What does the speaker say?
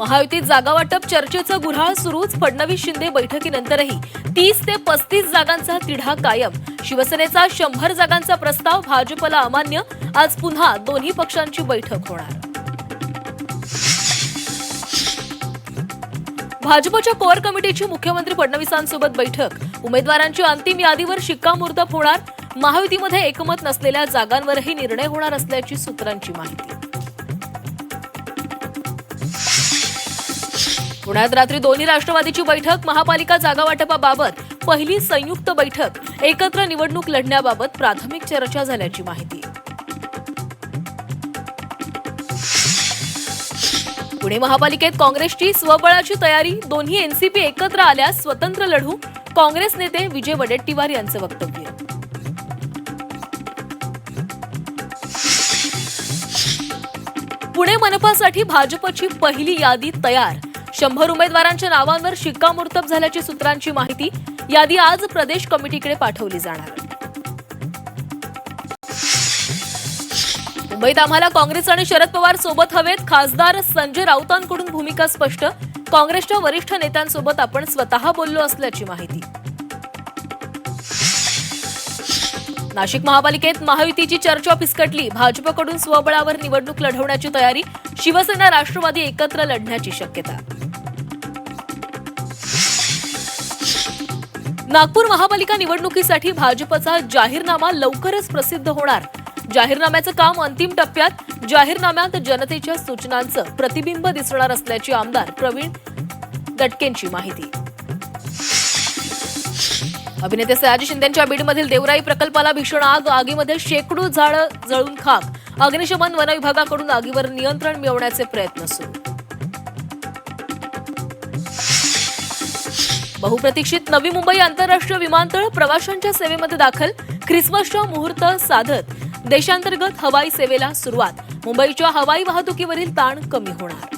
महायुतीत जागावाटप चर्चेचं गुऱ्हाळ सुरूच. फडणवीस शिंदे बैठकीनंतरही 30 ते 35 जागांचा तिढा कायम. शिवसेनेचा 100 जागांचा प्रस्ताव भाजपला अमान्य. आज पुन्हा दोन्ही पक्षांची बैठक होणार. भाजपच्या कोअर कमिटीची मुख्यमंत्री फडणवीसांसोबत बैठक. उमेदवारांची अंतिम यादीवर शिक्कामोर्तब होणार. महायुतीमध्ये एकमत नसलेल्या जागांवरही निर्णय होणार असल्याची सूत्रांची माहिती. पुण्यात रात्री दोन्ही राष्ट्रवादीची बैठक. महापालिका जागा वाटपाबाबत पहिली संयुक्त बैठक. एकत्र निवडणूक लढण्याबाबत प्राथमिक चर्चा झाल्याची माहिती. पुणे महापालिकेत काँग्रेसची स्वबळाची तयारी. दोन्ही एनसीपी एकत्र आल्यास स्वतंत्र लढू. काँग्रेस नेते विजय वडेट्टीवार यांचं वक्तव्य. पुणे मनपासाठी भाजपची पहिली यादी तयार. 100 उमेदवारांच्या नावांवर शिक्कामोर्तब झाल्याची सूत्रांची माहिती. यादी आज प्रदेश कमिटीकडे पाठवली जाणार. मुंबईत आम्हाला काँग्रेस आणि शरद पवार सोबत हवेत. खासदार संजय राऊतांकडून भूमिका स्पष्ट. काँग्रेसच्या वरिष्ठ नेत्यांसोबत आपण स्वतः बोललो असल्याची माहिती. नाशिक महापालिकेत महायुतीची चर्चा फिसकटली. भाजपकडून स्वबळावर निवडणूक लढवण्याची तयारी. शिवसेना राष्ट्रवादी एकत्र लढण्याची शक्यता. नागपूर महापालिका निवडणुकीसाठी भाजपचा जाहीरनामा लवकरच प्रसिद्ध होणार. जाहीरनाम्याचं काम अंतिम टप्प्यात. जाहीरनाम्यात जनतेच्या सूचनांचं प्रतिबिंब दिसणार असल्याची आमदार प्रवीण दटकेंची माहिती. अभिनेते सयाजी शिंदेंच्या बीडमधील देवराई प्रकल्पाला भीषण आग. आगीमध्ये शेकडो झाडं जळून खाक. अग्निशमन वन विभागाकडून आगीवर नियंत्रण मिळवण्याचे प्रयत्न सुरू. बहुप्रतीक्षित नवी मुंबई आंतरराष्ट्रीय विमानतळ प्रवाशांच्या सेवेमध्ये दाखल. ख्रिसमसचा मुहूर्त साधत देशांतर्गत हवाई सेवेला सुरुवात. मुंबईच्या हवाई वाहतुकीवरील ताण कमी होणार.